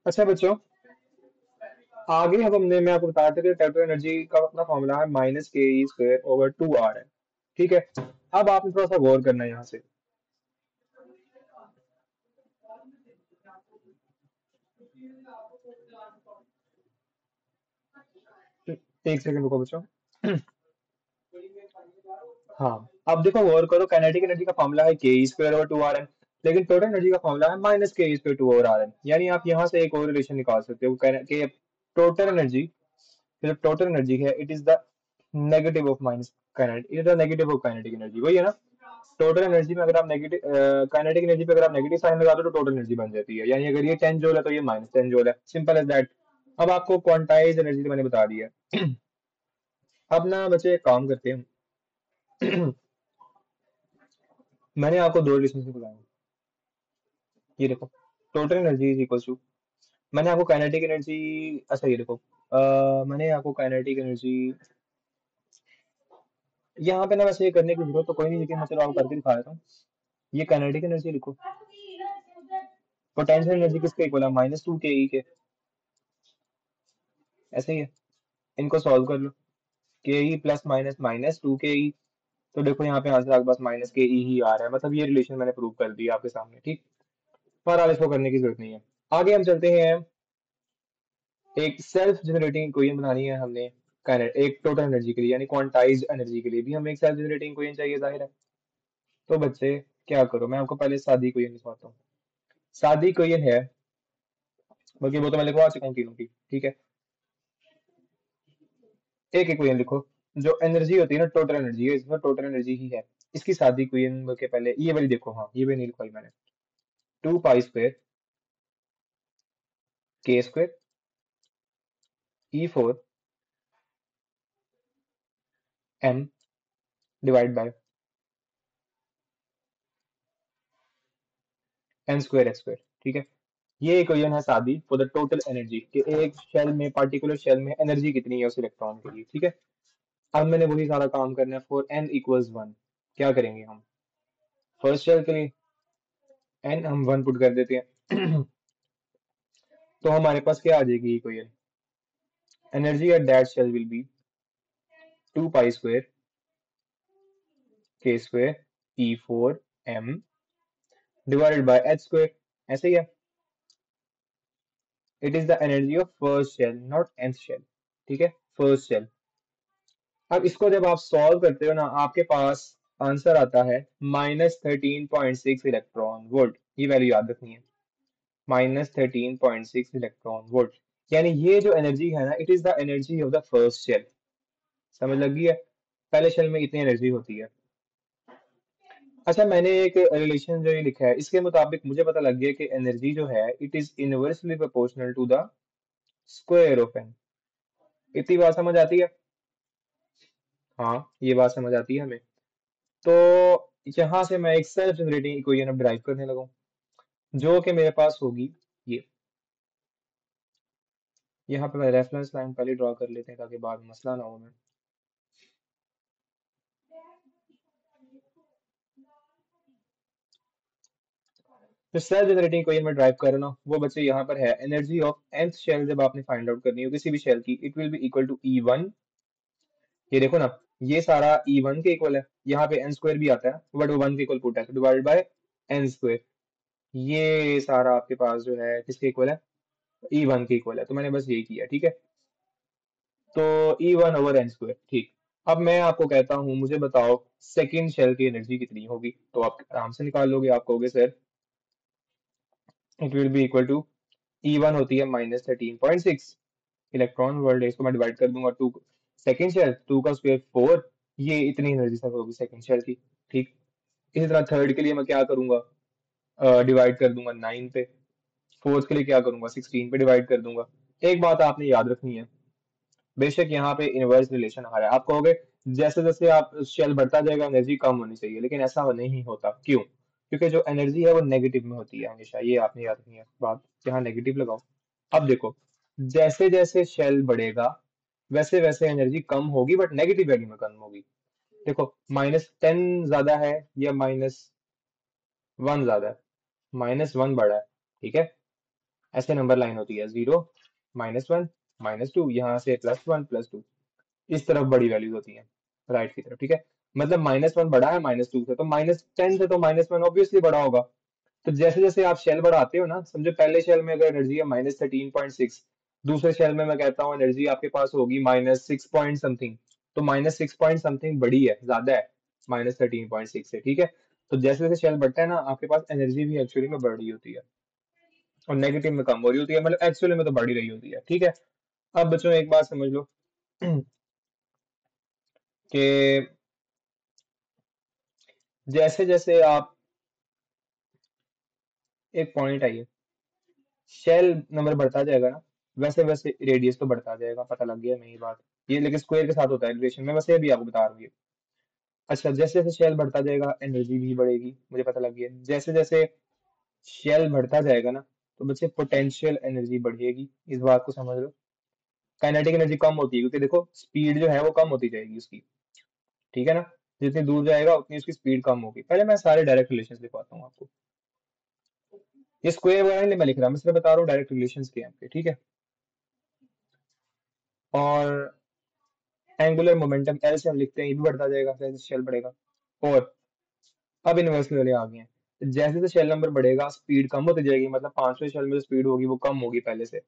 अच्छा बच्चों, आगे अब हमने मैं आपको बताया था कि टोटल एनर्जी का अपना फॉर्मूला है -ke²/2r है। ठीक है। अब आपने थोड़ा सा गौर करना है यहाँ से। एक सेकंड रुको बच्चों। हाँ, अब देखो गौर करो, काइनेटिक एनर्जी का फॉर्मूला है ke²/2r है, लेकिन टोटल एनर्जी का फॉर्मूला है -ke²/2r है। यानी आप यहाँ से एक और रिलेशन निकाल सकते हो कि टोटल एनर्जी, सिर्फ टोटल एनर्जी है, it is the negative of minus kinetic, it is the negative of kinetic energy, वही है ना। टोटल एनर्जी में अगर आप नेगेटिव, काइनेटिक एनर्जी पे अगर आप नेगेटिव साइन लगा दो तो टोटल एनर्जी बन जाती है। यानी अगर ये 10 जूल है तो ये -10 जूल है, सिंपल एज दैट। अब आपको क्वांटाइज एनर्जी तो मैंने बता दिया है। अब ना बच्चे एक काम करते हैं। मैंने आपको दो रिलेशन बताया। ये देखो, total energy is equal to, मैंने आपको काइनेटिक एनर्जी, अच्छा ये देखो, मैंने आपको काइनेटिक एनर्जी यहाँ पे ना, वैसे ये करने की जरूरत तो कोई नहीं, लेकिन मैं चलो आपको करके दिखा देता हूँ। ये काइनेटिक एनर्जी लिखो, पोटेंशियल एनर्जी किसके इक्वल है, -2ke के। ऐसे ही है, इनको सॉल्व कर लो। के ई प्लस माइनस -2ke। तो देखो यहाँ पे आंसर आपके पास -ke ही आ रहा है, मतलब ये रिलेशन मैंने प्रूव कर दिया आपके सामने, ठीक। बहरहाल इसको करने की जरूरत नहीं है। आगे हम चलते हैं। एक सेल्फ जनरेटिंग इक्वेशन बनानी है हमने, एक टोटल एनर्जी के लिए, यानी क्वांटाइज्ड एनर्जी के लिए भी हमें एक सेल्फ जनरेटिंग इक्वेशन चाहिए, जाहिर है। तो बच्चे क्या करो, मैं आपको पहले सादी इक्वेशन लिखवाता हूँ। सादी इक्वेशन है, बल्कि वो तो मैं लिखवा चुका हूँ तीनों की, ठीक है। एक इक्वेशन लिखो, जो एनर्जी होती है ना, टोटल एनर्जी है, इसमें टोटल एनर्जी ही है। इसकी सादी इक्वेशन बल्कि पहले ये वाली देखो, हाँ ये भी नहीं लिखवाई मैंने। 2π² k²E4m डिवाइड बाय n²h², ठीक है। ये इक्वेशन है सादी फॉर द टोटल एनर्जी, कि एक शेल में, पार्टिकुलर शेल में एनर्जी कितनी है उस इलेक्ट्रॉन के लिए, ठीक है। अब मैंने वही सारा काम करना है फॉर n=1। क्या करेंगे हम, फर्स्ट शेल के लिए n हम 1 पुट कर देते हैं। तो हमारे पास क्या आ जाएगी equation, energy at that shell will be 2π² k²E4m divided by h²। ऐसे ही है, it is the energy of first shell not nth shell, ठीक है, फर्स्ट शेल। अब इसको जब आप सॉल्व करते हो ना, आपके पास आंसर आता है -13.6 इलेक्ट्रॉन वोल्ट। ये वैल्यू याद रखनी है, -13.6 इलेक्ट्रॉन वोल्ट। यानी ये जो एनर्जी है ना, it is the energy of the first shell. समझ लगी है, पहले शेल में इतनी एनर्जी होती है। अच्छा, मैंने एक रिलेशन जो ये लिखा है, इसके मुताबिक मुझे पता लग गया कि एनर्जी जो है, it is inversely proportional to the square of n. इतनी बात समझ आती है। हाँ, ये बात समझ आती है हमें। तो यहाँ से मैं एक सेल्फ जनरेटिंग इक्वेशन अब ड्राइव करने लगा हूँ, जो कि मेरे पास होगी ये। यहाँ पे मैं रेफरेंस लाइन पहले ड्रॉ कर लेते हैं ताकि बाद में मसला ना हो हमें। जो सेल्फ जनरेटिंग इक्वेशन में ड्राइव कर रहा हूँ वो बच्चे यहाँ पर है, एनर्जी ऑफ nth शेल जब आपने फाइंड आउट करनी हो किसी भी शेल की, it will be equal to E1। ये देखो ना, ये सारा E1 के इक्वल है, यहाँ पे n² भी आता है बट वो 1 के इक्वल पुट है, डिवाइडेड बाय n²। ये सारा आपके पास जो है किसके इक्वल है, E1 के इक्वल है। तो मैंने बस यही किया, ठीक है। तो E1/n², ठीक। अब मैं आपको कहता हूँ, मुझे बताओ सेकंड शेल की एनर्जी कितनी होगी, तो आप आराम से निकाल लोगे। आप कहोगे sir it will be equal to, E1 होती है -13.6 इलेक्ट्रॉन वोल्ट, इसको मैं डिवाइड कर दूंगा टू, सेकंड शेल 2 का स्क्वायर 4, ये इतनी एनर्जी सब होगी सेकंड शेल की, ठीक। इसी तरह थर्ड के लिए मैं क्या करूंगा, डिवाइड कर दूंगा 9 पे। फोर्थ के लिए क्या करूंगा, 16 पे डिवाइड कर दूंगा। एक बात आपने याद रखनी है, बेशक यहाँ पे इनवर्स रिलेशन आ रहा है, आप कहोगे जैसे जैसे आप शेल बढ़ता जाएगा एनर्जी कम होनी चाहिए, लेकिन ऐसा नहीं होता। क्यों, क्योंकि जो एनर्जी है वो नेगेटिव में होती है हमेशा, ये आपने याद रखनी है बात। यहाँ नेगेटिव लगाओ। अब देखो, जैसे जैसे शेल बढ़ेगा वैसे वैसे एनर्जी कम होगी, बट नेगेटिव वैल्यू में कम होगी। देखो, -10 ज्यादा है या -1 ज्यादा है, -1 बड़ा है, ठीक है। ऐसे नंबर लाइन होती है, 0, -1, -2, यहाँ से +1 +2, इस तरफ बड़ी वैल्यूज होती हैं, राइट की तरफ, ठीक है। मतलब -1 बड़ा है -2 से, तो -10 से तो -1 ऑब्वियसली बड़ा होगा। तो जैसे जैसे आप शेल बढ़ाते हो ना, समझो पहले शेल में अगर एनर्जी है -13.6, दूसरे शेल में मैं कहता हूँ एनर्जी आपके पास होगी -6 पॉइंट समथिंग, तो -6 पॉइंट समथिंग बड़ी है, ज्यादा है -13.6 से, ठीक है। तो जैसे जैसे शेल बढ़ता है ना, आपके पास एनर्जी भी एक्चुअली में बढ़ रही होती है, और नेगेटिव में कम हो रही होती है, मतलब एक्चुअली में तो बढ़ ही रही होती है, ठीक है। अब बच्चों एक बात समझ लो कि जैसे जैसे आप, एक पॉइंट आई है, शेल नंबर बढ़ता जाएगा ना, वैसे वैसे रेडियस तो बढ़ता जाएगा, पता लग गया मेरी बात। ये लेकिन स्क्वायर के साथ होता है रिलेशन में, वैसे भी आपको बता रहा हूँ ये। अच्छा, जैसे जैसे शेल बढ़ता जाएगा एनर्जी भी बढ़ेगी, मुझे पता लग गया। जैसे जैसे शेल बढ़ता जाएगा ना, तो बच्चे पोटेंशियल एनर्जी बढ़ेगी, इस बात को समझ लो। काइनेटिक एनर्जी कम होती है, क्योंकि देखो स्पीड जो है वो कम होती जाएगी उसकी, ठीक है ना। जितनी दूर जाएगा उतनी उसकी स्पीड कम होगी। पहले मैं सारे डायरेक्ट रिलेशन लिखवाता हूँ आपको, ये स्क्वायर वगैरह नहीं मैं लिख रहा, मैं सिर्फ बता रहा हूँ डायरेक्ट रिलेशन के हैं आपके, ठीक है। और एंगुलर मोमेंटम एल से हम लिखते हैं, ये भी बढ़ता जाएगा जैसे शेल बढ़ेगा। और अब इन्वर्सली वाले आ गए हैं, तो जैसे जैसे शेल नंबर बढ़ेगा स्पीड कम होती जाएगी, मतलब पांचवें शेल में जो स्पीड होगी वो कम होगी पहले से।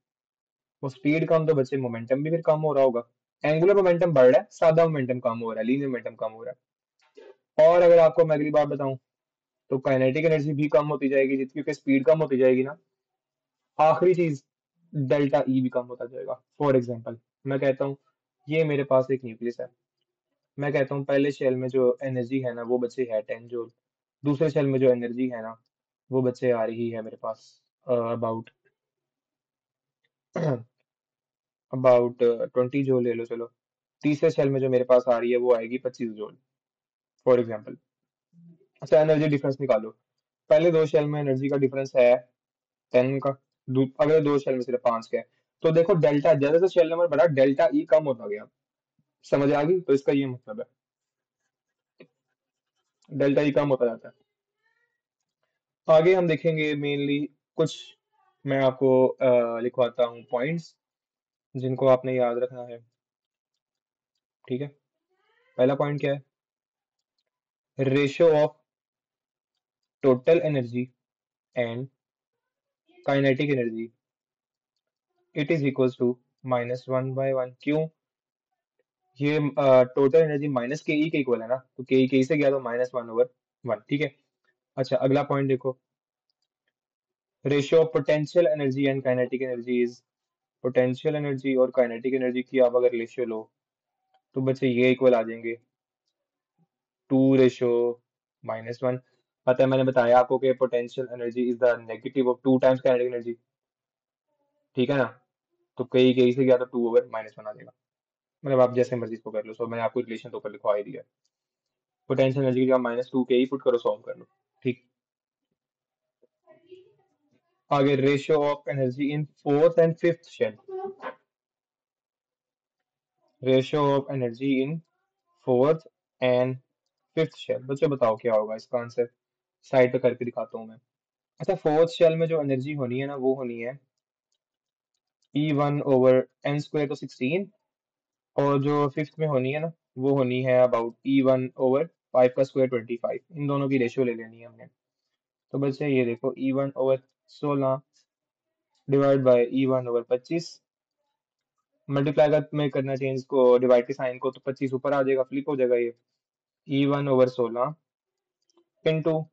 वो स्पीड कम तो बच्चे मोमेंटम भी फिर कम हो रहा होगा। एंगुलर मोमेंटम बढ़ रहा है, सादा मोमेंटम कम हो रहा है, लीनियर मोमेंटम कम हो रहा है। और अगर आपको मैं अगली बात बताऊं, तो काइनेटिक एनर्जी भी कम होती जाएगी, जितनी क्योंकि स्पीड कम होती जाएगी ना। आखिरी चीज, डेल्टा ई भी कम होता जाएगा। फॉर एग्जाम्पल, मैं कहता हूँ ये मेरे पास एक न्यूक्लियस है, मैं कहता हूँ पहले शेल में जो एनर्जी है ना वो बच्चे है 10 जूल, दूसरे शेल में जो एनर्जी है ना वो बच्चे आ रही है मेरे पास अबाउट अबाउट 20 जूल ले लो चलो। तीसरे शेल में जो मेरे पास आ रही है वो आएगी 25 जूल, फॉर एग्जाम्पल। अच्छा, एनर्जी डिफरेंस निकालो, पहले दो शेल में एनर्जी का डिफरेंस है 10 का, अगले दो शेल में सिर्फ 5 का है। तो देखो डेल्टा, जैसे जैसे शेल नंबर बढ़ा डेल्टा ई कम होता गया, समझ आ गई, तो इसका ये मतलब है डेल्टा ई कम होता जाता है। आगे हम देखेंगे मेनली कुछ, मैं आपको लिखवाता हूँ पॉइंट्स जिनको आपने याद रखना है, ठीक है। पहला पॉइंट क्या है, ratio of total energy and kinetic energy, it is equals to -1/1। क्यों, ये टोटल एनर्जी माइनस के ई के इक्वल है ना, तो के ई से गया तो -1/1, ठीक है। अच्छा, अगला पॉइंट देखो, ratio of potential energy and kinetic energy is, potential energy और काइनेटिक एनर्जी की आप अगर रेशियो लो, तो बच्चे ये इक्वल आ जाएंगे 2:-1। पता है, मैंने बताया आपको कि potential energy is the negative of 2 times kinetic energy, ठीक है ना। तो कई कई से गया तो 2/-1 आ जाएगा। मतलब आप जैसे मर्जी इसको कर लो, सो मैंने आपको रिलेशन तो ऊपर लिखवा ही दिया। पोटेंशियल एनर्जी की जगह -2 के ही पुट करो, सॉल्व कर लो, ठीक। आगे ratio of energy in fourth and fifth shell, ratio of energy in fourth and fifth shell, बच्चों बताओ क्या होगा इसका आंसर, साइड पे करके दिखाता हूँ मैं। अच्छा, फोर्थ शेल में जो एनर्जी होनी है ना वो होनी है E1/n² तो 16, और जो फिफ्थ में होनी है ना वो होनी है अबाउट E1/5 का स्क्वायर 25। इन दोनों की रेशियो ले लेनी है हमने। तो बच्चे ये देखो E1/16 divide by E1/25, multiply का में करना चेंज को, डिवाइड के साइन को, तो 25 ऊपर आ जाएगा, फ्लिप हो जाएगा ये। E1/16 इंटू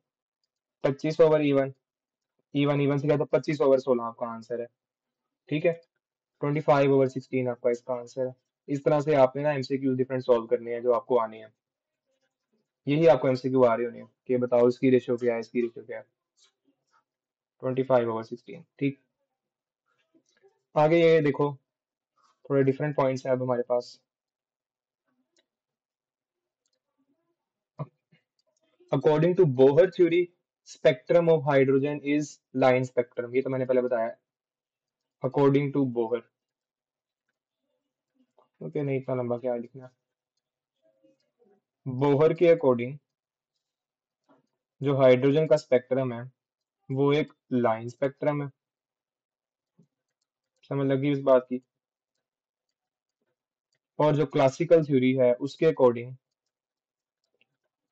25/E1, E1 से क्या, तो 25/16 आपका आंसर है, ठीक है। 25/16 आपका इसका आंसर है। इस तरह से आपने ना एमसीक्यू डिफरेंट सॉल्व करने हैं जो आपको आने हैं। यही आपको एमसीक्यू आ रही होनी है कि बताओ इसकी रेशियो क्या है, इसकी रेशियो क्या है। 25/16, ठीक। आगे ये देखो, थोड़े डिफरेंट पॉइंट्स हैं अब हमारे पास। According to Bohr theory, spectrum of hydrogen is line spectrum, ये तो मैंने पहले बताया। अकॉर्डिंग टू बोहर, ओके, नहीं इतना लंबा क्या लिखना। बोहर के अकॉर्डिंग जो हाइड्रोजन का स्पेक्ट्रम है वो एक लाइन स्पेक्ट्रम है, समझ लगी इस बात की। और जो क्लासिकल थ्योरी है उसके अकॉर्डिंग,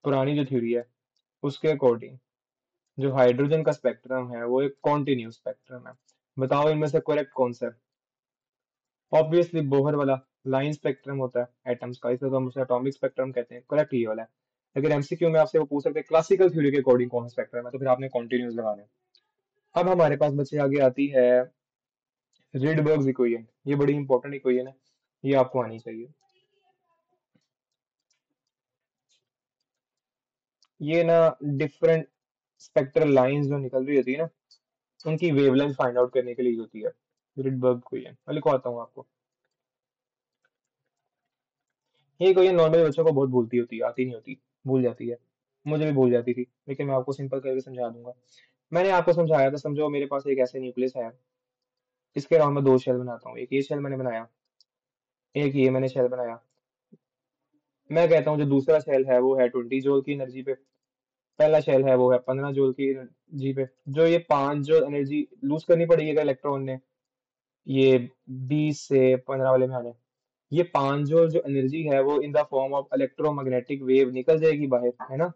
पुरानी जो थ्योरी है उसके अकॉर्डिंग, जो हाइड्रोजन का स्पेक्ट्रम है वो एक कॉन्टिन्यूस स्पेक्ट्रम है। बताओ इनमें से करेक्ट कौन सा है? ऑब्वियसली बोहर वाला। लाइन स्पेक्ट्रम होता है एटम्स का, इसलिए तो हम उसे एटॉमिक स्पेक्ट्रम कहते हैं। करेक्ट ये वाला है। लेकिन एमसीक्यू में आपसे वो पूछ सकते हैं क्लासिकल थ्योरी के अकॉर्डिंग कौन सा स्पेक्ट्रम है, तो फिर आपने कॉन्टिन्यूस लगाना है। अब हमारे पास बच्चे आगे आती है रिडबर्ग्स इक्वेशन। ये बड़ी इंपॉर्टेंट इक्वेशन है, ये आपको आनी चाहिए। ये ना डिफरेंट स्पेक्ट्रल लाइंस जो निकल रही होती है ना, उनकी वेवलेंथ फाइंड आउट करने के लिए यूज होती है रिडबर्ग इक्वेशन। मैं लिखवाता हूँ आपको। ये इक्वेशन नॉर्मली बच्चों को बहुत भूलती होती है, आती नहीं होती, भूल जाती है। मुझे भी भूल जाती थी, लेकिन मैं आपको सिंपल करके समझा दूंगा। मैंने आपको समझाया था, समझो मेरे पास एक ऐसे न्यूक्लियस है, इसके अराउंड मैं दो शेल बनाता हूँ। एक ये शेल मैंने बनाया, एक ये मैंने शेल बनाया। मैं कहता हूँ जो दूसरा शेल है वो है 20 जूल की एनर्जी पे, पहला शेल है वो है 15 जूल की एनर्जी पे। जो ये 5 जूल एनर्जी लूज करनी पड़ेगी अगर इलेक्ट्रॉन ने ये 20 से 15 वाले में आने, ये 5 जूल जो एनर्जी है वो इन the form of electromagnetic wave निकल जाएगी बाहर, है ना।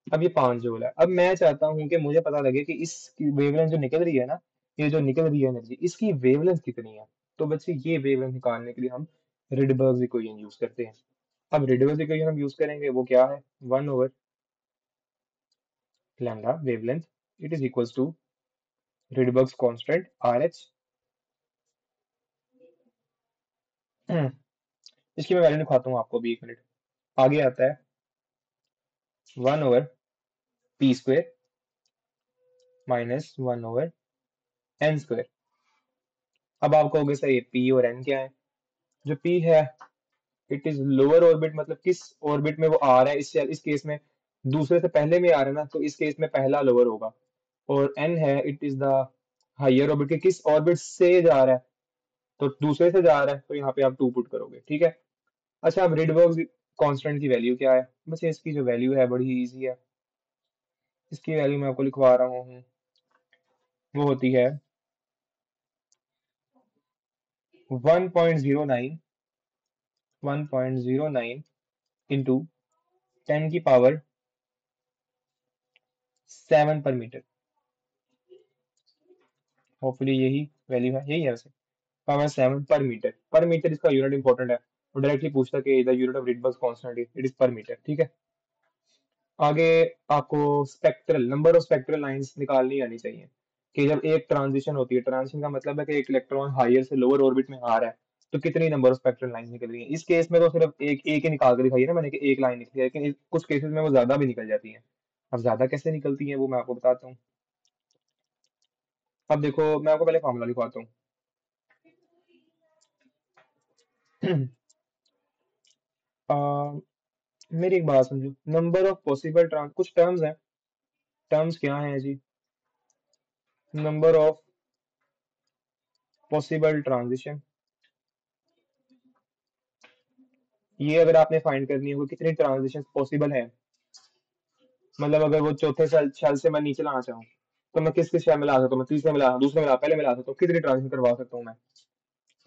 अब ये 5 जूल है। अब मैं चाहता हूँ कि मुझे पता लगे कि इस वेवलेंथ जो निकल रही है ना, ये जो निकल रही है एनर्जी, इसकी वेवलेंथ कितनी है। तो बच्चे ये वेवलेंथ निकालने के लिए हम रिडबर्ग्स इक्वेशन यूज करते हैं। अब रिडबर्ग्स इक्वेशन हम यूज करेंगे, वो क्या है, 1/लैम्डा wavelength, it is equals to Rydberg's constant RH। इसकी मैं वैल्यू दिखाता हूँ आपको अभी, 1 मिनट। आगे आता है 1/p² माइनस 1/n²। अब आप कहोगे सर ये p और n क्या है? जो p है इट इज लोअर ऑर्बिट, मतलब किस ऑर्बिट में वो आ रहा है, इस केस में दूसरे से पहले में आ रहा है ना, तो इस केस में पहला लोअर होगा। और n है it is the higher orbit, के किस ऑर्बिट से जा रहा है, तो दूसरे से जा रहा है, तो यहाँ पे आप 2 पुट करोगे, ठीक है। अच्छा, अब रिडबर्ग कांस्टेंट की वैल्यू क्या है? बस इसकी जो वैल्यू है बड़ी इजी है, इसकी वैल्यू मैं आपको लिखवा रहा हूँ। वो होती है 1.09, 1.09 इंटू 10⁻7 पर मीटर। होपफुली यही वैल्यू है, यही है वैसे, पावर 7 पर मीटर। पर मीटर इसका यूनिट इंपॉर्टेंट है, वो डायरेक्टली पूछता है कि the unit of Rydberg constant it is पर मीटर, ठीक है। आगे आपको spectral number of spectral lines निकालनी आनी चाहिए, कि जब एक ट्रांजिशन होती है, ट्रांजिशन का मतलब है कि एक इलेक्ट्रॉन हायर से लोअर ऑर्बिट में आ रहा है, तो कितनी नंबर ऑफ स्पेक्ट्रल लाइंस निकल रही है। इस केस में तो सिर्फ एक ही निकाल कर दिखाई है ना मैंने, कि एक लाइन निकली है, लेकिन कुछ केसेस में वो ज्यादा भी निकल जाती है। अब ज्यादा कैसे निकलती है वो मैं आपको बताता हूँ। अब देखो मैं आपको पहले फॉर्मूला लिखवाता हूँ। मेरी एक बात समझो, नंबर ऑफ पॉसिबल ट्रांस, कुछ टर्म्स हैं, टर्म्स क्या हैं जी? नंबर ऑफ पॉसिबल ट्रांजिशन, ये अगर आपने फाइंड करनी हो कि कितनी ट्रांजिशन पॉसिबल है, मतलब अगर वो चौथे शैल से मैं नीचे लाना चाहूँ, तो मैं किस किस शैल में ला सकता हूँ, मैं तीसरे में ला, दूसरे में ला, पहले में ला सकता हूँ, कितनी ट्रांजिशन करवा सकता हूँ मैं।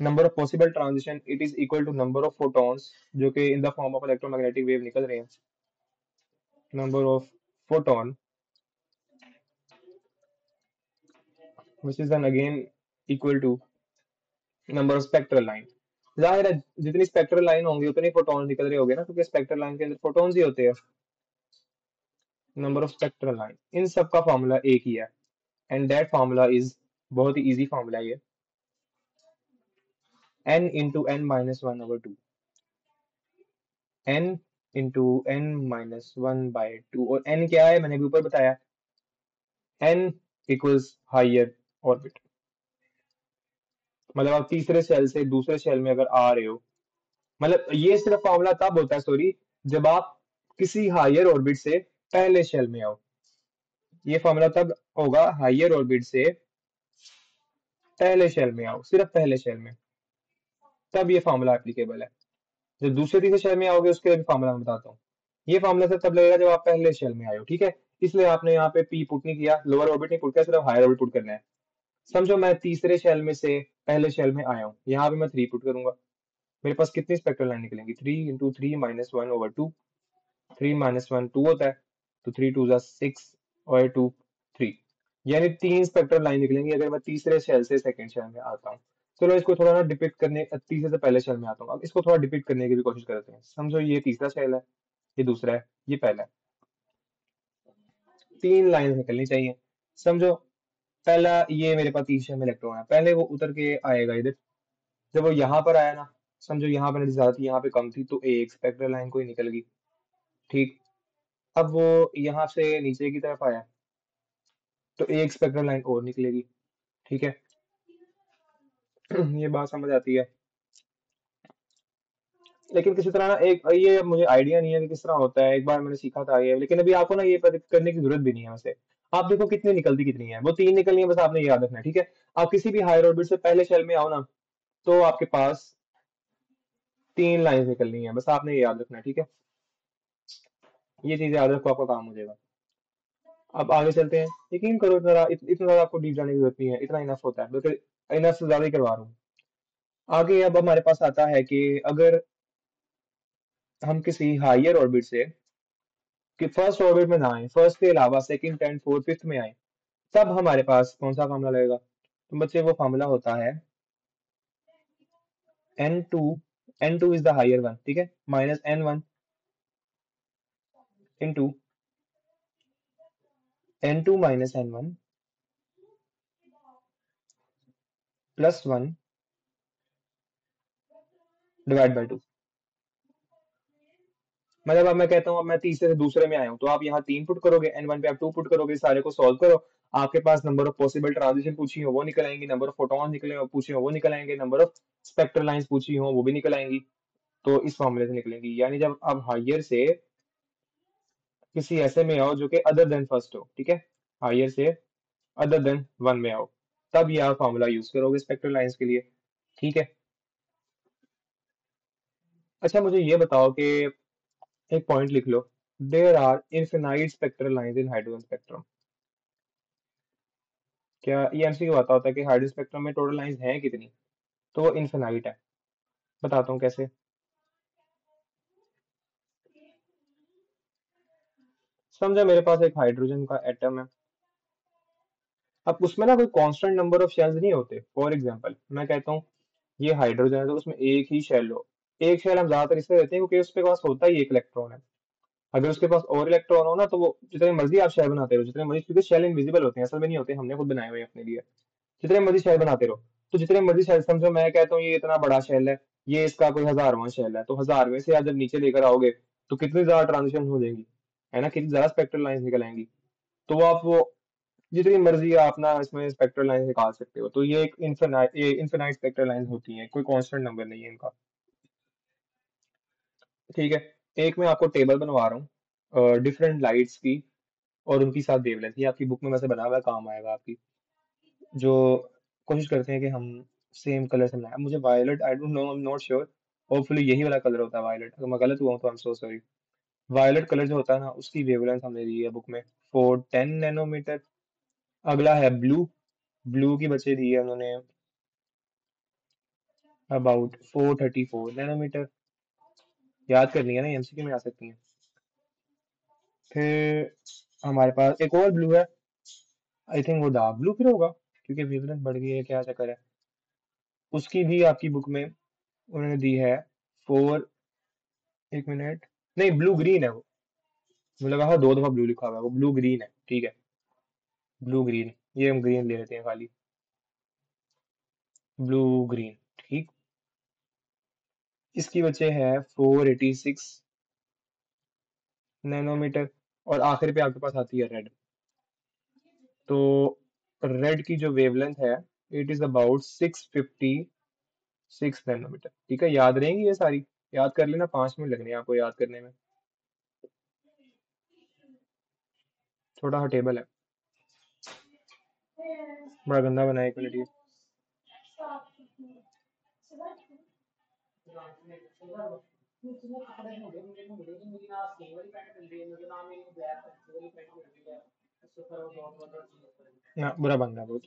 Number of possible transition it is equal to number of photons जो कि in the form of electromagnetic wave निकल रहे हैं, number of photon which is then again equal to number of spectral line. जाहिर है जितनी स्पेक्ट्रल लाइन होंगी उतने फोटॉन निकल रहे होंगे ना, क्योंकि स्पेक्ट्रल लाइन के अंदर फोटॉन्स ही होते हैं। नंबर ऑफ स्पेक्ट्रल लाइन, इन सब का फॉर्मूला एक ही है, एंड दैट फॉर्मूला इज, बहुत ही इजी फॉर्मूला है ये, n into n minus 1/2, n into n-1/2। और n क्या है मैंने भी ऊपर बताया, n इक्वल्स हायर ऑर्बिट। मतलब आप तीसरे शेल से दूसरे शेल में अगर आ रहे हो, मतलब ये सिर्फ फॉर्मूला तब होता है, सॉरी, जब आप किसी हायर ऑर्बिट से पहले शेल में आओ। ये फॉर्मूला तब होगा हायर ऑर्बिट से पहले शेल में आओ, सिर्फ पहले शेल में, तब ये फॉर्मूला एप्लीकेबल है। जब दूसरे तीसरे शेल में आओगे उसके लिए भी फॉर्मूला मैं बताता हूँ। ये फॉर्मूला से तब लगेगा जब आप पहले शेल में आए हो, ठीक है। इसलिए आपने यहाँ पे पी पुट नहीं किया, लोअर ऑर्बिट नहीं पुट किया, सिर्फ हायर ऑर्बिट पुट करना है। समझो मैं तीसरे शेल में से पहले शेल में आया हूँ, यहाँ पे मैं 3 पुट करूंगा, मेरे पास कितनी स्पेक्ट्रल लाइन निकलेंगी? 3 × 3 - 1/2। 3 - 1 2 होता है, तो 3 × 2 = 6 और 2 3, यानी 3 स्पेक्ट्रल लाइन निकलेंगी अगर मैं तीसरे शेल से सेकंड शेल में आता हूँ। चलो इसको थोड़ा ना डिपिक्ट करने, तीसरे से पहले शेल में आता हूँ, अब इसको थोड़ा डिपिक्ट करने की भी कोशिश करते हैं। समझो ये तीसरा शेल है, ये दूसरा है, ये पहला है। 3 लाइन निकलनी चाहिए। समझो पहला, ये मेरे पास तीसरे शेल में इलेक्ट्रॉन है, पहले वो उतर के आएगा इधर। जब वो यहाँ पर आया ना, समझो यहाँ पर एनर्जी ज्यादा थी, यहाँ पे कम थी, तो एक स्पेक्ट्रल लाइन कोई निकल गई। ठीक, अब वो यहाँ से नीचे की तरफ आया, तो एक स्पेक्ट्रल लाइन और निकलेगी। ठीक है। ये बात समझ आती है, लेकिन किसी तरह ना एक ये, अब मुझे आइडिया नहीं है कि किस तरह होता है, एक बार मैंने सीखा था ये, लेकिन अभी आपको ना ये करने की जरूरत भी नहीं है वैसे। आप देखो कितनी निकलती कितनी है, वो 3 निकलनी है, बस आपने ये याद रखना है। ठीक है। आप किसी भी हायर ऑर्बिट से पहले शेल में आओ ना, तो आपके पास 3 लाइन निकलनी है, बस आपने ये याद रखना है। ठीक है, ये चीज याद रखो, आपका काम हो जाएगा। अब आगे चलते हैं। यकीन करो, इतना ज्यादा आपको डीप जाने की जरूरत नहीं है, इतना इनफ होता है, बल्कि इनफ से ज्यादा ही करवा रहा हूँ। आगे अब हमारे पास आता है कि अगर हम किसी हायर ऑर्बिट से कि फर्स्ट ऑर्बिट में ना आए, फर्स्ट के अलावा सेकंड, टेंथ, फोर्थ, फिफ्थ में आए, तब हमारे पास कौन सा फार्मूला लगेगा? तो बच्चे वो फार्मूला होता है n2, n2 is the higher one, ठीक है, minus n1 into n2 minus n1 +1 divide by 2। मतलब अब मैं कहता हूँ, अब मैं तीसरे से दूसरे में आया हूँ, तो आप यहाँ 3 पुट करोगे, n1 पे आप 2 पुट करोगे, सारे को सॉल्व करो, आपके पास नंबर ऑफ पॉसिबल ट्रांजिशन पूछी हो वो निकल आएंगी, नंबर ऑफ फोटॉन निकले पूछे हो वो निकल आएंगे, नंबर ऑफ स्पेक्ट्रल लाइंस पूछी हो वो भी निकल आएंगी। तो इस फॉर्मूले से निकलेंगी, यानी जब आप हायर से किसी ऐसे में आओ जो कि अदर देन फर्स्ट हो, ठीक है, हायर से अदर देन वन में आओ, तब ये आप फॉर्मूला यूज करोगे स्पेक्ट्रल लाइंस के लिए। ठीक है। अच्छा मुझे ये बताओ कि एक पॉइंट लिख लो, there are infinite spectral lines in hydrogen spectrum. क्या ये एमसीक्यू आता होता है कि हाइड्रोजन स्पेक्ट्रम में टोटल लाइंस हैं कितनी? तो वो इनफिनाइट है। बताता हूँ कैसे। समझो मेरे पास एक हाइड्रोजन का एटम है, अब उसमें ना कोई कांस्टेंट नंबर ऑफ शेल्स नहीं होते। फॉर एग्जांपल मैं कहता हूँ ये हाइड्रोजन है, तो उसमें एक ही शेल हो। एक शेल हम ज्यादातर इसलिए देते हैं क्योंकि उसके पास होता ही एक इलेक्ट्रॉन है। अगर उसके पास और इलेक्ट्रॉन हो ना, तो वो जितने मर्जी आप शेल बनाते रहो, जितने मर्जी, क्योंकि शेल इनविजिबल होते हैं, असल में नहीं होते, हमने खुद बनाए हुए हैं अपने लिए। जितने मर्जी शेल बनाते रहो, तो जितने मर्जी शेल, समझो मैं कहता हूँ ये इतना बड़ा शेल है, ये इसका कोई 1000वां शेल है, तो 1000वें से आप जब नीचे लेकर आओगे, तो कितनी ज्यादा ट्रांजिशन हो जाएंगी, है ना, कितनी ज्यादा स्पेक्ट्रल लाइंस निकल आएंगी। तो वो आप वो जितनी मर्जी आप ना इसमें स्पेक्ट्रल लाइन निकाल सकते हो। तो ये इनफिनाइट स्पेक्ट्रल लाइन होती हैं, कोई कांस्टेंट नंबर नहीं है इनका। ठीक है। एक मैं आपको टेबल बनवा रहा हूँ डिफरेंट लाइट्स की और उनकी साथ वेवलेंथ, ये आपकी बुक में वैसे बना हुआ है, काम आएगा आपकी। जो कोशिश करते हैं कि हम सेम कलर से बनाए। अब मुझे violet, I don't know, I am not sure, hopefully यही वाला कलर होता है वायलेट, अगर मैं गलत हुआ हूं तो I am so sorry. Violet colour जो होता है ना, उसकी वेवलेंथ हमने दी है बुक में 410 नैनोमीटर। अगला है ब्लू, ब्लू की बच्चे दी है उन्होंने अबाउट 434 नैनोमीटर। याद करनी है ना, एमसीक्यू में आ सकती हैं। फिर हमारे पास एक और ब्लू है, आई थिंक वो डार्क ब्लू फिर होगा, क्योंकि वेवलेंथ बढ़ गई है, क्या चक्कर है। उसकी भी आपकी बुक में उन्होंने दी है 4, एक मिनट, नहीं ब्लू ग्रीन है वो, मुझे लगा था 2 दफा ब्लू लिखा हुआ है, वो ब्लू ग्रीन है। ठीक है, ब्लू ग्रीन, ये हम ग्रीन ले लेते हैं खाली, ब्लू ग्रीन। ठीक, इसकी वजह है 486 नैनोमीटर। और आखिर पे आपके पास आती है रेड। तो रेड की जो वेवलेंथ है, इट इज अबाउट 656 नैनोमीटर। ठीक है, याद रहेंगी ये सारी, याद कर लेना, 5 मिनट लगने हैं आपको याद करने में। छोटा सा टेबल है, बड़ा गंदा बना है, एक मिनट ये। ना बुरा बन रहा है बहुत।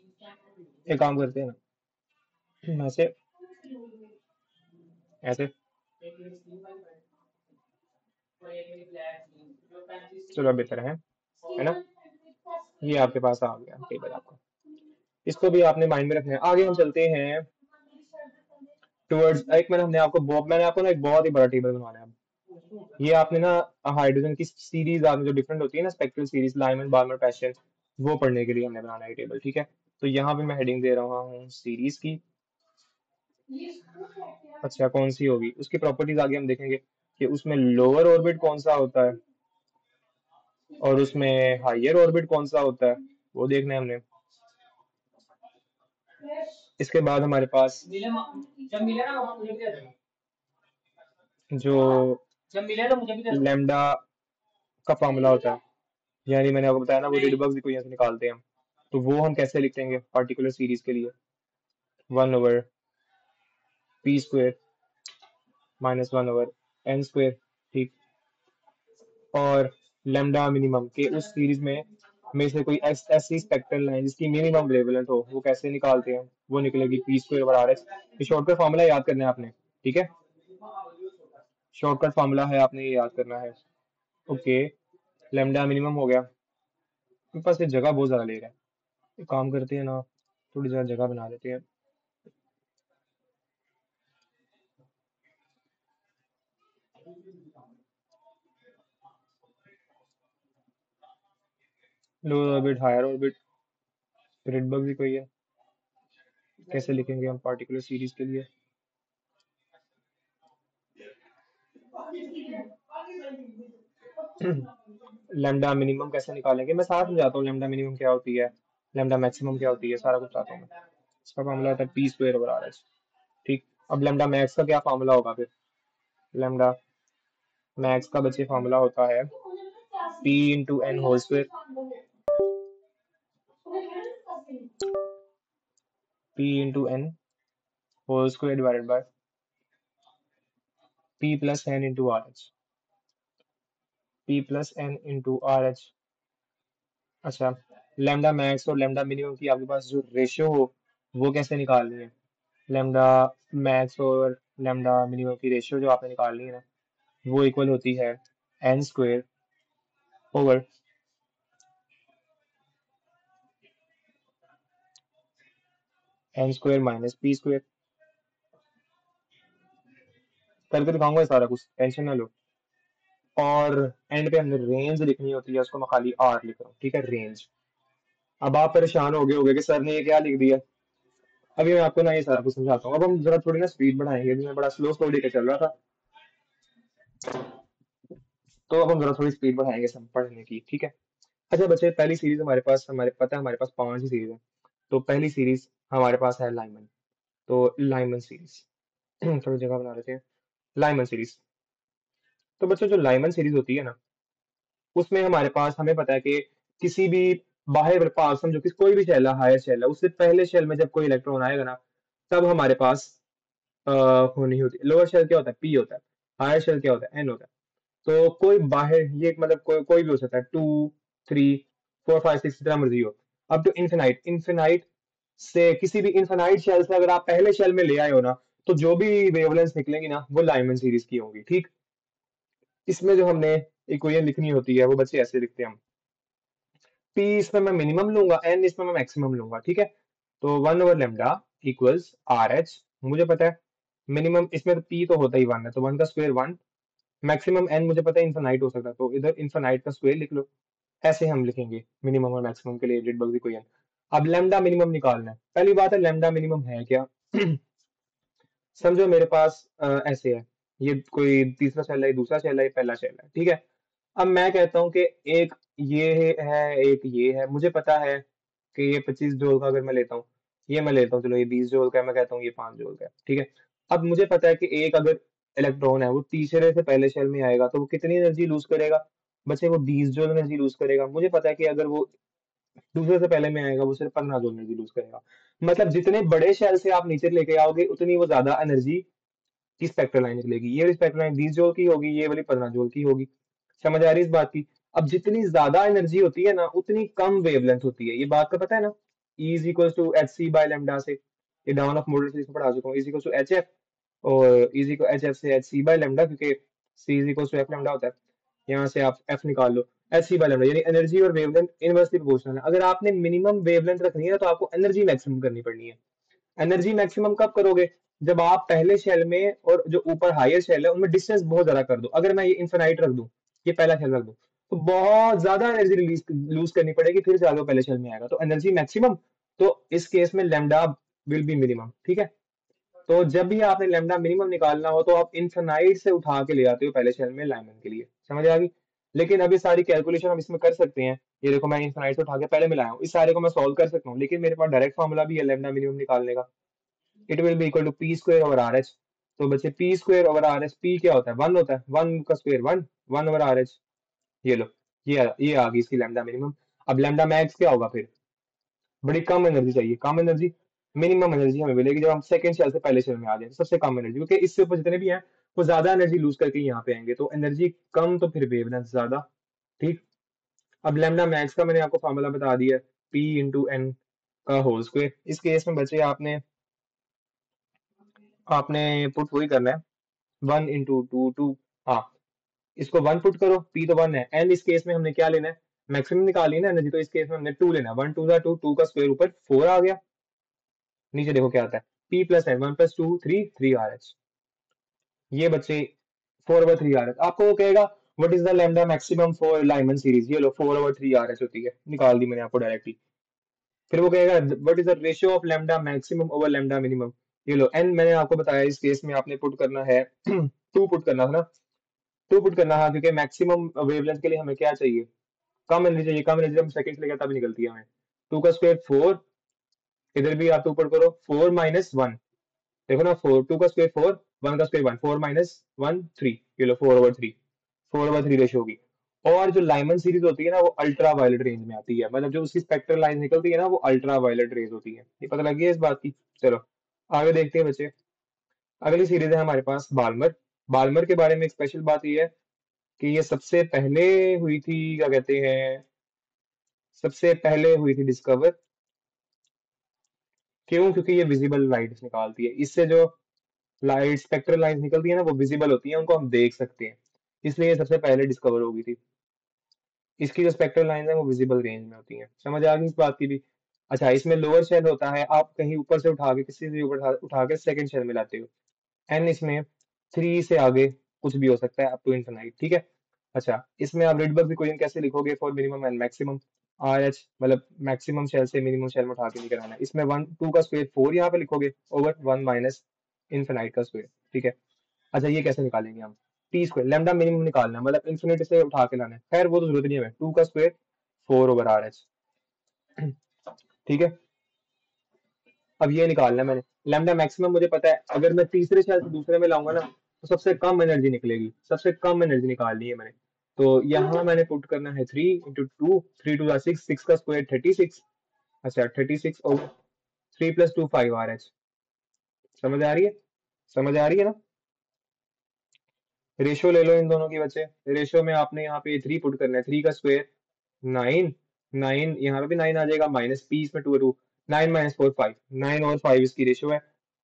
एक काम करते हैं ना, ऐसे ऐसे, चलो बेहतर है ना? ये आपके पास आ गया टेबल आपका। इसको भी आपने माइंड में रखना है। आगे हम चलते हैं टुवर्ड्स, एक मैंने आपको ना एक बहुत ही बड़ा टेबल बनवाना है अब। ये आपने ना हाइड्रोजन की सीरीज आपने जो डिफरेंट होती है ना, spectral series, Lyman, Barmer, passion, वो पढ़ने के लिए हमने बनाना है टेबल, ठीक है? तो यहाँ पे मैं हेडिंग दे रहा हूँ सीरीज की। अच्छा, कौन सी होगी उसकी प्रॉपर्टीज आगे हम देखेंगे कि उसमें लोअर ऑर्बिट कौन सा होता है और उसमें हायर ऑर्बिट कौन सा होता है, वो देखना है हमने। इसके बाद हमारे पास जो लेमडा का फॉर्मूला होता है, यानी मैंने आपको बताया ना वो रिडबर्ग इक्वेशन से निकालते हैं हम, तो वो हम कैसे लिखेंगे पार्टिकुलर सीरीज के लिए? 1/p² -1/n², ठीक। और लेमडा मिनिमम के उस सीरीज में से कोई ऐसी स्पेक्ट्रल लाइन जिसकी मिनिमम वेवलेंथ हो, वो कैसे निकालते हैं? वो निकलेगी p²/rh। ये शॉर्टकट फॉर्मूला याद करना है आपने, ठीक है? शॉर्टकट फॉर्मूला है, आपने ये याद करना है। ओके, लेमडा मिनिमम हो गया। मेरे पास ये जगह बहुत ज्यादा ले रहा है, एक काम करते हैं ना, थोड़ी ज्यादा जगह बना देते हैं। Lower orbit, higher orbit, Rydberg भी कोई है, कैसे लिखेंगे हम पार्टिकुलर सीरीज के लिए? लेमडा मिनिमम कैसे निकालेंगे, मैं साथ में जाता हूँ। लेमडा मिनिमम क्या होती है, लेमडा मैक्सिमम क्या होती है, सारा कुछ बताता हूँ मैं। इसका फॉर्मूला होता है p²/rh, ठीक। अब लेमडा मैक्स का क्या फॉर्मूला होगा फिर? लेमडा मैक्स का बच्चे फॉर्मूला होता है p × n², p × n² divided by p + n × rh, p + n × rh। अच्छा, लेमडा मैक्स और लेमडा मिनिमम की आपके पास जो रेशियो हो, वो कैसे निकालनी है? लेमडा मैक्स और लेमडा मिनिमम की रेशियो जो आपने निकालनी है ना, वो इक्वल होती है n² - p²। करके दिखाऊंगा ये सारा कुछ, टेंशन ना लो। और एंड पे हमने रेंज लिखनी होती है, उसको मैं खाली आर लिख रहा हूँ, ठीक है, रेंज। अब आप परेशान हो गए होगे कि सर ने ये क्या लिख दिया। अभी मैं आपको ना ये सारा कुछ समझाता हूँ। अब हम जरा थोड़ी ना स्पीड बढ़ाएंगे, अभी मैं बड़ा स्लो स्लो लेके चल रहा था, तो अब हम जरा थोड़ी स्पीड बढ़ाएंगे सब पढ़ने की, ठीक है? अच्छा बच्चे, पहली सीरीज हमारे पास, हमारे पता है हमारे पास 5 ही सीरीज है। तो पहली सीरीज हमारे पास है लाइमन, तो लाइमन सीरीज थोड़ी जगह बना लेते हैं। लाइमन सीरीज, तो बच्चों जो लाइमन सीरीज होती है ना, उसमें हमारे पास, हमें पता है कि किसी भी बाह्य भाग, समझो कि कोई भी शेल है, हायर शेल है, उससे पहले शेल में जब कोई इलेक्ट्रॉन आएगा ना, तब हमारे पास अ, होनी होती है। लोअर शेल क्या होता है, पी होता है। हायर शेल क्या होता है, एन होता है। तो कोई बाहर, ये मतलब कोई भी हो सकता है, 2, 3, 4, 5, 6 जितना मर्जी हो, अब टू इन्फिनाइट। इन्फिनाइट से, किसी भी इन्फिनाइट शेल से अगर आप पहले शेल में ले आए हो ना, तो जो भी वेवलेंथ निकलेंगी ना, वो लाइमन सीरीज की होंगी, ठीक। इसमें जो हमने इक्वेशन लिखनी होती है, वो बच्चे ऐसे लिखते हैं हम। पी इसमें मैं मिनिमम लूंगा, एन इसमें मैं मैक्सिमम लूंगा, ठीक है? तो 1/λ इक्वल्स आर एच, मुझे पता है। मिनिमम इसमें तो पी तो होता ही 1 है, तो 1 का स्क्वायर 1। मैक्सिमम एन मुझे पता है इनफाइनाइट हो सकता है, तो इधर इनफाइनाइट का स्क्वायर लिख लो। ऐसे हम लिखेंगे मिनिमम और मैक्सिमम के लिए रेडबर्ग इक्वेशन। अब लैम्डा मिनिमम निकालना है। पहली बात है, लैम्डा मिनिमम है क्या? समझो मेरे पास ऐसे है, ये कोई तीसरा शेल है, दूसरा शेल है, पहला शेल है, ठीक है? अब मैं कहता हूँ कि एक ये है, एक ये है। मुझे पता है कि ये 25 जूल का अगर मैं लेता हूँ, ये मैं लेता हूँ, चलो ये 20 जूल का है, मैं कहता हूँ ये 5 जूल का है, ठीक है? अब मुझे पता है कि एक अगर इलेक्ट्रॉन है वो तीसरे से पहले शेल में आएगा, तो वो कितनी एनर्जी लूज करेगा? बच्चे, वो 20 जूल एनर्जी लूज करेगा। मुझे पता है कि अगर वो दूसरे से पहले में आएगा, वो सिर्फ 15 जूल एनर्जी लूज करेगा। मतलब जितने बड़े शेल से आप नीचे लेके आओगे, उतनी वो ज्यादा एनर्जी की स्पेक्ट्रल लाइन निकलेगी। ये वाली स्पेक्ट्रल लाइन 20 जूल की होगी, ये वाली 15 जूल की होगी। समझ आ रही है इस बात की? अब जितनी ज्यादा एनर्जी होती है ना, उतनी कम वेवलेंथ होती है, ये बात का पता है ना? E is equal to h C by lambda से, ये डाउन ऑफ मॉडल से इसको पढ़ा चुका हूँ, is equal to H F, और इज इक्वल एच एफ से एच सी बाय लेमडा, क्योंकि C is equal to F lambda होता है, यहाँ से आप एफ निकाल लो, एच सी बाय लेमडा, यानी एनर्जी और वेवलेंथ इनवर्सली प्रोपोर्शनल है। अगर आपने मिनिमम वेवलेंथ रखनी है तो आपको एनर्जी मैक्सिमम करनी पड़नी है। एनर्जी मैक्सिमम कब करोगे, जब आप पहले शेल में और जो ऊपर हायर शेल है उनमें डिस्टेंस बहुत ज्यादा कर दो। अगर मैं ये इन्फिनाइट रख दूं, ये पहला शेल रख दूं, तो बहुत ज्यादा एनर्जी रिलीज लूज करनी पड़ेगी, फिर जाके वो पहले शेल में आएगा, तो एनर्जी मैक्सिमम, तो इस केस में लैम्डा विल बी मिनिमम। ठीक है, तो जब भी आपने लैम्डा मिनिमम निकालना हो तो आप इन्फिनाइट से उठा के ले आते हो पहले शेल में लाइमन के लिए, समझ आ गई। लेकिन अभी सारी कैलकुलेशन हम इसमें कर सकते हैं, ये देखो मैं इन्फिनाइट से उठा के पहले मिलाया हूँ, इस सारे को मैं सॉल्व कर सकता हूँ, लेकिन मेरे पास डायरेक्ट फॉर्मूला भी है लैम्डा मिनिमम निकालने का, it will be equal to p square over R H. तो बच्चे p square over R H, p क्या होता है, वन होता है, वन का square one, one over R H, ये लो, ये आ गई इसकी लैम्डा मिनिमम। अब लैम्डा मैक्स क्या होगा फिर, बड़ी कम एनर्जी चाहिए, कम एनर्जी, मिनिमम एनर्जी हमें मिलेगी जब हम सेकंड शेल से पहले शेल में आ जाए, सबसे कम एनर्जी, क्योंकि इससे ऊपर जितने भी हैं वो ज्यादा एनर्जी लूज करके यहाँ पे आएंगे, तो एनर्जी कम तो फिर वेवलेंथ ज्यादा। ठीक, अब लैम्डा मैक्स का मैंने आपको फॉर्मूला बता दिया, पी इंटू एन का होल स्क्वायर। इस केस में बच्चे आपने आपने पुट वही करना है, वन इंटू टू टू, हाँ, इसको वन पुट करो, पी तो वन है, एंड इस केस में हमने क्या लेना है, मैक्सिमम निकाली है ना एनर्जी, तो इस केस में हमने टू लेना है, वन टू टू, टू का स्क्वायर ऊपर फोर आ गया, नीचे देखो क्या आता है, P plus N, one plus two three, three R H, ये बच्चे four over three R H. आपको वो कहेगा what is the lambda maximum for Lyman series, ये लो four over three R H होती है, निकाल दी मैंने आपको डायरेक्टली। फिर वो कहेगा what is the ratio of lambda maximum over lambda minimum, ये लो एन, मैंने आपको बताया इस केस में आपने पुट करना है टू पुट करना था ना, टू पुट करना है, क्योंकि मैक्सिमम वेवलेंथ के लिए हमें क्या चाहिए, कम एनर्जी चाहिए, कम एनर्जी हम सेकंड से लेकर तभी निकलती है हमें, टू का स्क्वायर फोर, इधर भी आप टू पुट करो, फोर माइनस वन, देखो ना, फोर, टू का स्क्वायर फोर, वन का square one, four minus one three, ये लो four over three, four over three ratio होगी। और जो लाइमन सीरीज होती है ना वो अल्ट्रा वायलेट रेंज में आती है, मतलब जो उसकी स्पेक्ट्रल लाइन निकलती है ना वो अल्ट्रा वायलेट रेज होती है, ये पता लग गया इस बात की। चलो आगे देखते हैं बच्चे, अगली सीरीज है हमारे पास बाल्मर। बाल्मर के बारे में एक स्पेशल बात ये है कि ये सबसे पहले हुई थी, क्या कहते हैं, सबसे पहले हुई थी डिस्कवर, क्यों, क्योंकि ये विजिबल लाइट निकालती है, इससे जो लाइट स्पेक्ट्रल लाइट निकलती है ना वो विजिबल होती है, उनको हम देख सकते हैं, इसलिए ये सबसे पहले डिस्कवर हो गई थी। इसकी जो स्पेक्ट्रल लाइन है वो विजिबल रेंज में होती है, समझ आ गई इस बात की भी। अच्छा, इसमें लोअर शेल होता है, आप कहीं ऊपर से उठा के, किसी से ऊपर उठा के सेकंड शेल में लाते हो, एन इसमें थ्री से आगे कुछ भी हो सकता है अप टू इनफिनाइट। ठीक है, अच्छा, इसमें आप रिडबर्ग इक्वेशन कैसे लिखोगे, for minimum and maximum, R H, मतलब मैक्सिमम शेल से मिनिमम शेल में उठा के लेकर आना है, इसमें वन टू का स्क्वायर फोर यहाँ पे लिखोगे ओवर वन माइनस इनफिनाइट का स्क्वायर। ठीक है, अच्छा, ये कैसे निकालेंगे हम, टी स्क्वायर, लैम्डा मिनिमम निकालना है, मतलब इन्फिनिटी से उठा के लाना है, खैर वो तो जरूरत नहीं है, टू का square four over R H. ठीक है, अब ये निकालना है मैंने, लैम्डा मैक्सिमम मुझे पता है, अगर मैं तीसरे शेल से दूसरे में लाऊंगा ना तो सबसे कम एनर्जी निकलेगी, सबसे कम एनर्जी निकालनी है मैंने, तो यहाँ मैंने पुट करना है three into two, three two six, six का स्क्वायर थर्टी सिक्स, अच्छा thirty six over three plus two five R H, समझ आ रही है, समझ आ रही है ना। रेशियो ले लो इन दोनों की बच्चे, रेशियो में आपने यहाँ पे थ्री पुट करना है, थ्री का स्क्वायर नाइन, नाइन यहाँ पे भी नाइन आ जाएगा, माइनस पी इसमें two two, nine minus four five, nine और फाइव इसकी रेशियो है।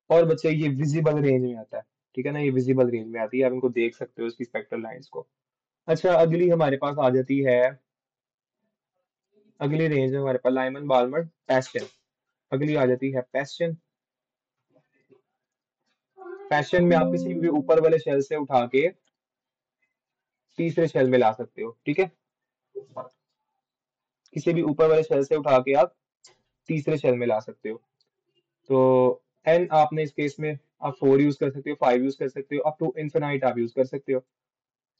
और बच्चे ये विजिबल रेंज में आता है, ठीक है ना, ये विजिबल रेंज में आती है, आप इनको देख सकते हो इसकी स्पेक्ट्रल लाइंस को। अच्छा, अगली हमारे पास आ जाती है, अगली रेंज में हमारे पास लाइमन बाल्मर पैशन, अगली आ जाती है पैशन। पैशन में आप किसी भी ऊपर वाले शेल से उठा के तीसरे शेल में ला सकते हो। ठीक है, किसी भी ऊपर वाले शेल से उठा के आप तीसरे शेल में ला सकते हो, तो एन आपने इस केस में आप फोर यूज कर सकते हो, फाइव यूज कर सकते हो, अप टू इन्फिनाइट आप यूज कर सकते हो।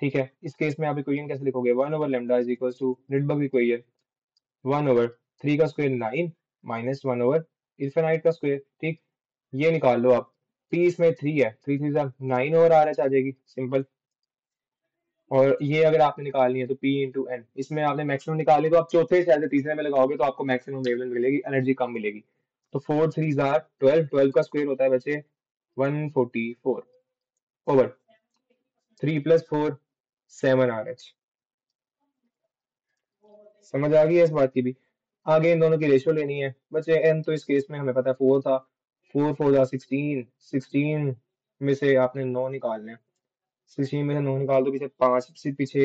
ठीक है, इस केस में आप इक्वेशन कैसे लिखोगे, one over lambda is equal to Rydberg equation, one over three का square nine minus one over infinite का स्क्वायर। ठीक, ये निकाल लो आप, पी इसमें थ्री है, three three nine over R H आ जाएगी, सिंपल। और ये अगर आपने निकालनी है तो पी इंटू एन, इसमें आपने मैक्सिमम निकाली तो आप चौथे शायद से तीसरे में लगाओगे तो आपको मैक्सिमम वेवलेंथ मिलेगी, एनर्जी कम मिलेगी। तो four three jar twelve, twelve का स्क्वायर होता है बच्चे one forty four over three plus four seven are H, समझ आ गई है इस बात की भी। आगे इन दोनों की रेशियो लेनी है बच्चे। एन तो इस केस में हमें पता है 4 था। 4 4 जा 16, 16 में से आपने 9 निकालने हैं। 16 में से 9 निकाल दो, पीछे 5 से पीछे।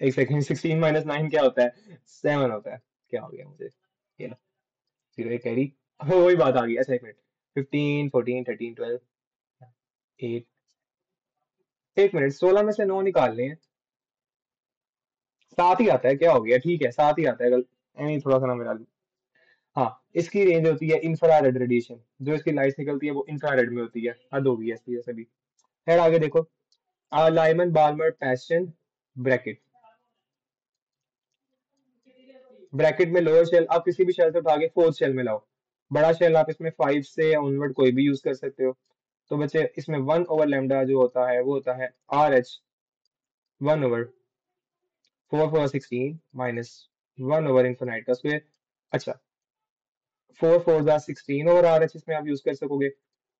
एक सेकंड, 16 - 9 क्या होता है? 7 होता है। क्या हो गया मुझे? ये लो, 0 एक कैरी। वही बात आ गई। अच्छा, एक मिनट। 15 14 13 12 8। एक मिनट, 16 में से 9 निकालने हैं। 7 ही आता है, क्या हो गया? ठीक है, 7 ही आता है। कल ऐਵੇਂ ही थोड़ा सा ना मेरा। हाँ, इसकी रेंज होती है इंफ्रारेड रेडिएशन। जो इसकी लाइट निकलती है वो इंफ्रारेड में होती है। हद होगी इसकी जैसे भी। खैर, आगे देखो। Lyman Balmer Paschen Brackett. Brackett में लोअर शेल आप किसी भी शेल से उठा के फोर्थ शेल में लाओ। बड़ा शेल आप इसमें 5 से ऑनवर्ड कोई भी यूज कर सकते हो। तो बच्चे इसमें 1/λ जो होता है वो होता है RH। 1/4 4 4 16 माइनस 1/इनफिनाइट का स्क्वायर। अच्छा, 4 4 जा 16/RH इसमें आप यूज कर सकोगे।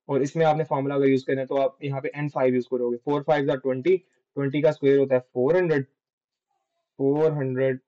और इसमें आपने फॉर्मूला अगर यूज करना है तो आप यहाँ पे N5 यूज करोगे। 4 5 जा 20। 20 का स्क्वायर होता है 400। 400